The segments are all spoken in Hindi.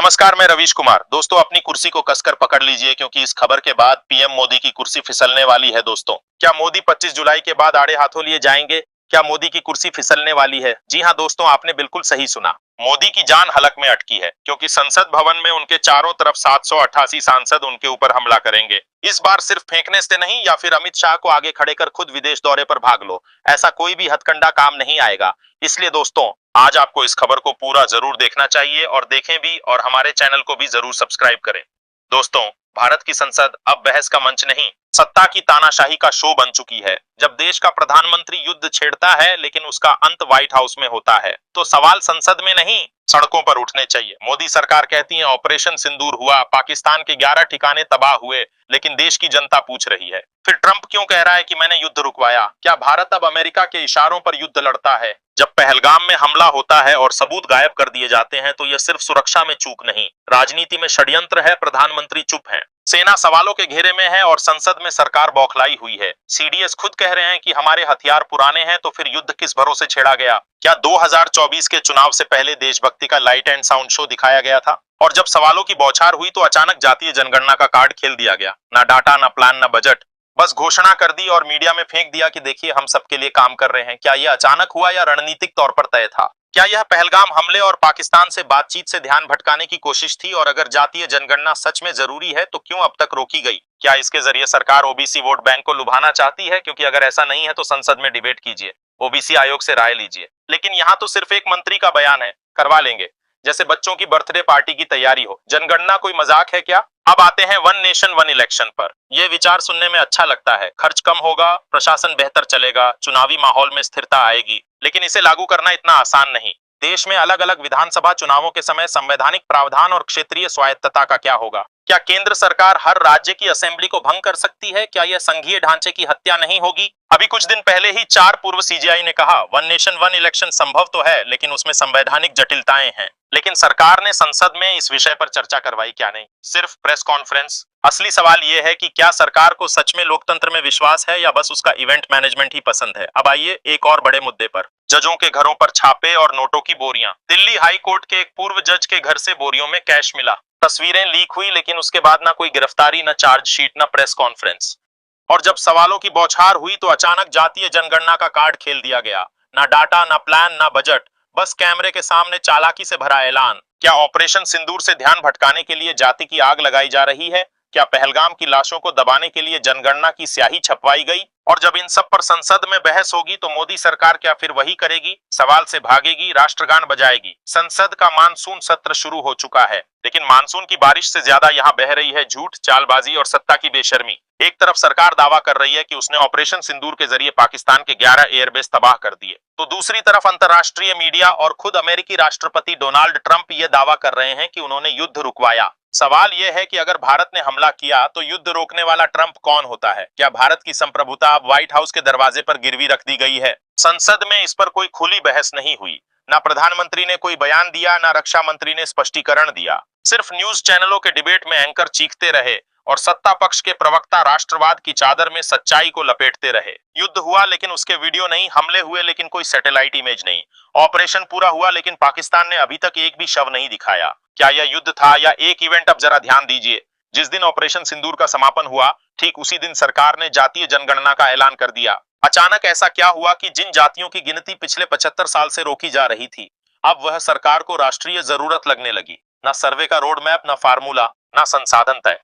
नमस्कार, मैं रवीश कुमार। दोस्तों, अपनी कुर्सी को कसकर पकड़ लीजिए क्योंकि इस खबर के बाद पीएम मोदी की कुर्सी फिसलने वाली है। दोस्तों, क्या मोदी 25 जुलाई के बाद आड़े हाथों लिए जाएंगे? क्या मोदी की कुर्सी फिसलने वाली है? जी हां दोस्तों, आपने बिल्कुल सही सुना। मोदी की जान हलक में अटकी है क्योंकि संसद भवन में उनके चारों तरफ 788 सांसद उनके ऊपर हमला करेंगे। इस बार सिर्फ फेंकने से नहीं या फिर अमित शाह को आगे खड़े कर खुद विदेश दौरे पर भाग लो, ऐसा कोई भी हथकंडा काम नहीं आएगा। इसलिए दोस्तों, आज आपको इस खबर को पूरा जरूर देखना चाहिए और देखें भी, और हमारे चैनल को भी जरूर सब्सक्राइब करें। दोस्तों, भारत की संसद अब बहस का मंच नहीं, सत्ता की तानाशाही का शो बन चुकी है। जब देश का प्रधानमंत्री युद्ध छेड़ता है लेकिन उसका अंत व्हाइट हाउस में होता है, तो सवाल संसद में नहीं, सड़कों पर उठने चाहिए। मोदी सरकार कहती है ऑपरेशन सिंदूर हुआ, पाकिस्तान के 11 ठिकाने तबाह हुए, लेकिन देश की जनता पूछ रही है फिर ट्रंप क्यों कह रहा है कि मैंने युद्ध रुकवाया? क्या भारत अब अमेरिका के इशारों पर युद्ध लड़ता है? जब पहलगाम में हमला होता है और सबूत गायब कर दिए जाते हैं, तो यह सिर्फ सुरक्षा में चूक नहीं, राजनीति में षड्यंत्र है। प्रधानमंत्री चुप हैं, सेना सवालों के घेरे में है और संसद में सरकार बौखलाई हुई है। सीडीएस खुद कह रहे हैं कि हमारे हथियार पुराने हैं, तो फिर युद्ध किस भरोसे छेड़ा गया? क्या 2024 के चुनाव से पहले देशभक्ति का लाइट एंड साउंड शो दिखाया गया था? और जब सवालों की बौछार हुई तो अचानक जातीय जनगणना का कार्ड खेल दिया गया। ना डाटा, ना प्लान, ना बजट, बस घोषणा कर दी और मीडिया में फेंक दिया कि देखिए हम सबके लिए काम कर रहे हैं। क्या यह अचानक हुआ या रणनीतिक तौर पर तय था? क्या यह पहलगाम हमले और पाकिस्तान से बातचीत से ध्यान भटकाने की कोशिश थी? और अगर जातीय जनगणना सच में जरूरी है तो क्यों अब तक रोकी गई? क्या इसके जरिए सरकार ओबीसी वोट बैंक को लुभाना चाहती है? क्योंकि अगर ऐसा नहीं है तो संसद में डिबेट कीजिए, ओबीसी आयोग से राय लीजिए। लेकिन यहाँ तो सिर्फ एक मंत्री का बयान है, करवा लेंगे, जैसे बच्चों की बर्थडे पार्टी की तैयारी हो। जनगणना कोई मजाक है क्या? अब आते हैं वन नेशन वन इलेक्शन पर। यह विचार सुनने में अच्छा लगता है, खर्च कम होगा, प्रशासन बेहतर चलेगा, चुनावी माहौल में स्थिरता आएगी, लेकिन इसे लागू करना इतना आसान नहीं। देश में अलग अलग विधानसभा चुनावों के समय संवैधानिक प्रावधान और क्षेत्रीय स्वायत्तता का क्या होगा? क्या केंद्र सरकार हर राज्य की असेंबली को भंग कर सकती है? क्या यह संघीय ढांचे की हत्या नहीं होगी? अभी कुछ दिन पहले ही 4 पूर्व सीजेआई ने कहा वन नेशन वन इलेक्शन संभव तो है, लेकिन उसमें संवैधानिक जटिलताएं हैं। लेकिन सरकार ने संसद में इस विषय पर चर्चा करवाई क्या नहीं, सिर्फ प्रेस कॉन्फ्रेंस। असली सवाल यह है कि क्या सरकार को सच में लोकतंत्र में विश्वास है या बस उसका इवेंट मैनेजमेंट ही पसंद है? अब आइए एक और बड़े मुद्दे पर, जजों के घरों पर छापे और नोटों की बोरियां। दिल्ली हाई कोर्ट के एक पूर्व जज के घर से बोरियों में कैश मिला। तस्वीरें लीक हुई, लेकिन उसके बाद ना कोई गिरफ्तारी, ना चार्जशीट, ना प्रेस कॉन्फ्रेंस। और जब सवालों की बौछार हुई तो अचानक जातीय जनगणना का कार्ड खेल दिया गया। ना डाटा, ना प्लान, ना बजट, बस कैमरे के सामने चालाकी से भरा ऐलान। क्या ऑपरेशन सिंदूर से ध्यान भटकाने के लिए जाति की आग लगाई जा रही है? क्या पहलगाम की लाशों को दबाने के लिए जनगणना की स्याही छपवाई गई? और जब इन सब पर संसद में बहस होगी तो मोदी सरकार क्या फिर वही करेगी? सवाल से भागेगी, राष्ट्रगान बजाएगी। संसद का मानसून सत्र शुरू हो चुका है, लेकिन मानसून की बारिश से ज्यादा यहाँ बह रही है झूठ, चालबाजी और सत्ता की बेशर्मी। एक तरफ सरकार दावा कर रही है कि उसने ऑपरेशन सिंदूर के जरिए पाकिस्तान के 11 एयरबेस तबाह कर दिए, तो दूसरी तरफ अंतर्राष्ट्रीय मीडिया और खुद अमेरिकी राष्ट्रपति डोनाल्ड ट्रंप ये दावा कर रहे हैं कि उन्होंने युद्ध रुकवाया। सवाल यह है कि अगर भारत ने हमला किया तो युद्ध रोकने वाला ट्रंप कौन होता है? क्या भारत की संप्रभुता अब व्हाइट हाउस के दरवाजे पर गिरवी रख दी गई है? संसद में इस पर कोई खुली बहस नहीं हुई। ना प्रधानमंत्री ने कोई बयान दिया, ना रक्षा मंत्री ने स्पष्टीकरण दिया। सिर्फ न्यूज चैनलों के डिबेट में एंकर चीखते रहे और सत्ता पक्ष के प्रवक्ता राष्ट्रवाद की चादर में सच्चाई को लपेटते रहे। युद्ध हुआ लेकिन उसके वीडियो नहीं, हमले हुए लेकिन कोई सैटेलाइट इमेज नहीं, ऑपरेशन पूरा हुआ लेकिन पाकिस्तान ने अभी तक एक भी शव नहीं दिखाया। क्या यह युद्ध था या एक इवेंट? अब जरा ध्यान दीजिए, जिस दिन ऑपरेशन सिंदूर का समापन हुआ ठीक उसी दिन सरकार ने जातीय जनगणना का ऐलान कर दिया। अचानक ऐसा क्या हुआ कि जिन जातियों की गिनती पिछले 75 साल से रोकी जा रही थी, अब वह सरकार को राष्ट्रीय जरूरत लगने लगी? ना सर्वे का रोड मैप, ना फार्मूला, ना संसाधन तय।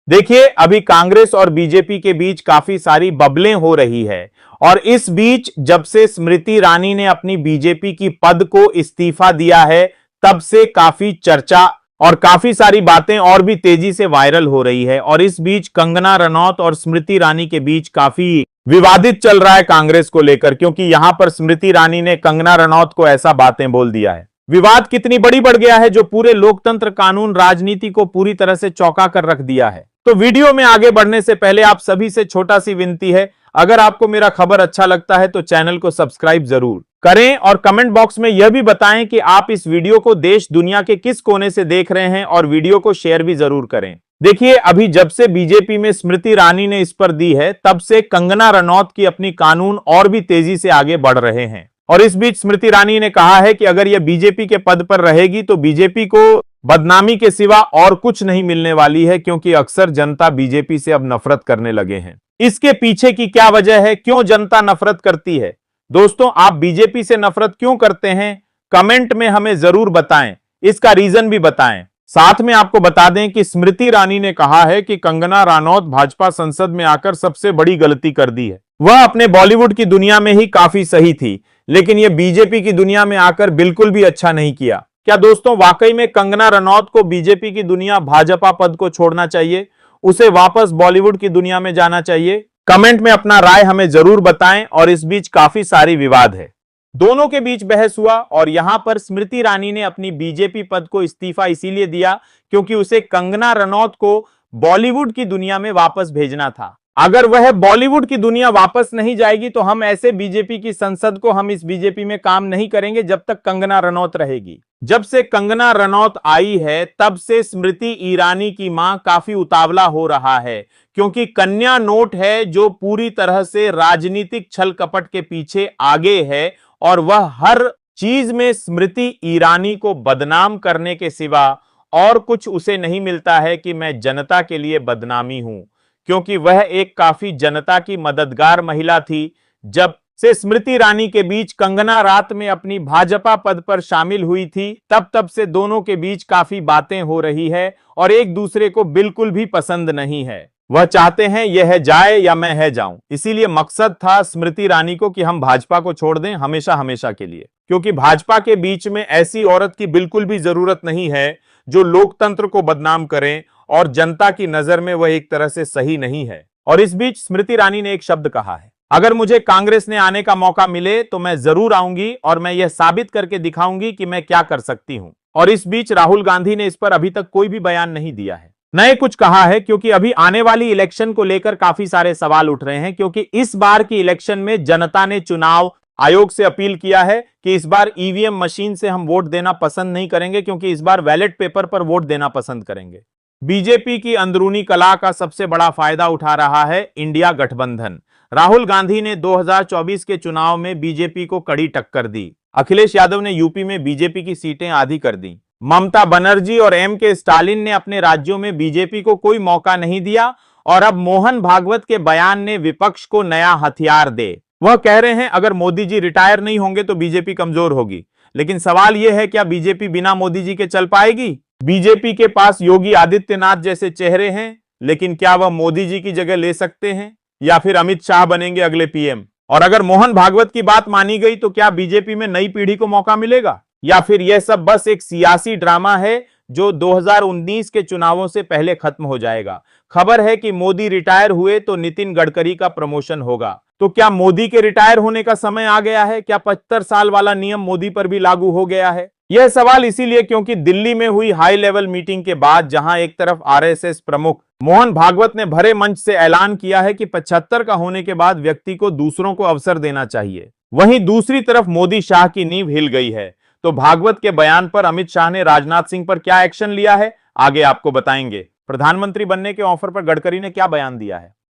देखिए, अभी कांग्रेस और बीजेपी के बीच काफी सारी बबलें हो रही है और इस बीच जब से स्मृति ईरानी ने अपनी बीजेपी की पद को इस्तीफा दिया है, तब से काफी चर्चा और काफी सारी बातें और भी तेजी से वायरल हो रही है। और इस बीच कंगना रनौत और स्मृति ईरानी के बीच काफी विवादित चल रहा है कांग्रेस को लेकर, क्योंकि यहां पर स्मृति ईरानी ने कंगना रनौत को ऐसा बातें बोल दिया है। विवाद कितनी बड़ी बढ़ गया है जो पूरे लोकतंत्र, कानून, राजनीति को पूरी तरह से चौंका कर रख दिया है। तो वीडियो में आगे बढ़ने से पहले आप सभी से छोटा सी विनती है, अगर आपको मेरा खबर अच्छा लगता है तो चैनल को सब्सक्राइब जरूर करें और कमेंट बॉक्स में यह भी बताएं कि आप इस वीडियो को देश दुनिया के किस कोने से देख रहे हैं और वीडियो को शेयर भी जरूर करें। देखिए, अभी जब से बीजेपी में स्मृति ईरानी ने इस पर दी है, तब से कंगना रनौत की अपनी कानून और भी तेजी से आगे बढ़ रहे हैं और इस बीच स्मृति ईरानी ने कहा है कि अगर यह बीजेपी के पद पर रहेगी तो बीजेपी को बदनामी के सिवा और कुछ नहीं मिलने वाली है, क्योंकि अक्सर जनता बीजेपी से अब नफरत करने लगे हैं। इसके पीछे की क्या वजह है, क्यों जनता नफरत करती है? दोस्तों, आप बीजेपी से नफरत क्यों करते हैं? कमेंट में हमें जरूर बताएं, इसका रीजन भी बताएं। साथ में आपको बता दें कि स्मृति ईरानी ने कहा है कि कंगना रनौत भाजपा संसद में आकर सबसे बड़ी गलती कर दी है। वह अपने बॉलीवुड की दुनिया में ही काफी सही थी, लेकिन यह बीजेपी की दुनिया में आकर बिल्कुल भी अच्छा नहीं किया। क्या दोस्तों वाकई में कंगना रनौत को बीजेपी की दुनिया भाजपा पद को छोड़ना चाहिए, उसे वापस बॉलीवुड की दुनिया में जाना चाहिए? कमेंट में अपना राय हमें जरूर बताएं। और इस बीच काफी सारी विवाद है, दोनों के बीच बहस हुआ और यहां पर स्मृति ईरानी ने अपनी बीजेपी पद को इस्तीफा इसीलिए दिया क्योंकि उसे कंगना रनौत को बॉलीवुड की दुनिया में वापस भेजना था। अगर वह बॉलीवुड की दुनिया वापस नहीं जाएगी तो हम ऐसे बीजेपी की संसद को, हम इस बीजेपी में काम नहीं करेंगे जब तक कंगना रनौत रहेगी। जब से कंगना रनौत आई है तब से स्मृति ईरानी की मां काफी उतावला हो रहा है, क्योंकि कन्या नोट है जो पूरी तरह से राजनीतिक छल कपट के पीछे आगे है और वह हर चीज में स्मृति ईरानी को बदनाम करने के सिवा और कुछ उसे नहीं मिलता है कि मैं जनता के लिए बदनामी हूं, क्योंकि वह एक काफी जनता की मददगार महिला थी। जब से स्मृति ईरानी के बीच कंगना रात में अपनी भाजपा पद पर शामिल हुई थी तब से दोनों के बीच काफी बातें हो रही है और एक दूसरे को बिल्कुल भी पसंद नहीं है। वह चाहते हैं यह जाए या मैं है जाऊं। इसीलिए मकसद था स्मृति ईरानी को कि हम भाजपा को छोड़ दें हमेशा हमेशा के लिए, क्योंकि भाजपा के बीच में ऐसी औरत की बिल्कुल भी जरूरत नहीं है जो लोकतंत्र को बदनाम करें और जनता की नजर में वह एक तरह से सही नहीं है। और इस बीच स्मृति ईरानी ने एक शब्द कहा है, अगर मुझे कांग्रेस ने आने का मौका मिले तो मैं जरूर आऊंगी और मैं यह साबित करके दिखाऊंगी कि मैं क्या कर सकती हूं। और इस बीच राहुल गांधी ने इस पर अभी तक कोई भी बयान नहीं दिया है, नए कुछ कहा है, क्योंकि अभी आने वाली इलेक्शन को लेकर काफी सारे सवाल उठ रहे हैं। क्योंकि इस बार की इलेक्शन में जनता ने चुनाव आयोग से अपील किया है कि इस बार ईवीएम मशीन से हम वोट देना पसंद नहीं करेंगे, क्योंकि इस बार बैलेट पेपर पर वोट देना पसंद करेंगे। बीजेपी की अंदरूनी कला का सबसे बड़ा फायदा उठा रहा है इंडिया गठबंधन। राहुल गांधी ने 2024 के चुनाव में बीजेपी को कड़ी टक्कर दी। अखिलेश यादव ने यूपी में बीजेपी की सीटें आधी कर दी। ममता बनर्जी और के स्टालिन ने अपने राज्यों में बीजेपी को कोई मौका नहीं दिया और अब मोहन भागवत के बयान ने विपक्ष को नया हथियार दे। वह कह रहे हैं अगर मोदी जी रिटायर नहीं होंगे तो बीजेपी कमजोर होगी। लेकिन सवाल यह है, क्या बीजेपी बिना मोदी जी के चल पाएगी? बीजेपी के पास योगी आदित्यनाथ जैसे चेहरे हैं, लेकिन क्या वह मोदी जी की जगह ले सकते हैं या फिर अमित शाह बनेंगे अगले पीएम? और अगर मोहन भागवत की बात मानी गई तो क्या बीजेपी में नई पीढ़ी को मौका मिलेगा, या फिर यह सब बस एक सियासी ड्रामा है जो 2019 के चुनावों से पहले खत्म हो जाएगा? खबर है कि मोदी रिटायर हुए तो नितिन गडकरी का प्रमोशन होगा। तो क्या मोदी के रिटायर होने का समय आ गया है? क्या 75 साल वाला नियम मोदी पर भी लागू हो गया है? यह सवाल इसीलिए क्योंकि दिल्ली में हुई हाई लेवल मीटिंग के बाद जहां एक तरफ आरएसएस प्रमुख मोहन भागवत ने भरे मंच से ऐलान किया है कि 75 का होने के बाद व्यक्ति को दूसरों को अवसर देना चाहिए, वहीं दूसरी तरफ मोदी शाह की नींव हिल गई है। तो भागवत के बयान पर अमित शाह ने राजनाथ सिंह पर क्या एक्शन लिया है, आगे आपको बताएंगे। प्रधानमंत्री बनने के ऑफर पर गडकरी ने क्या बयान दिया है,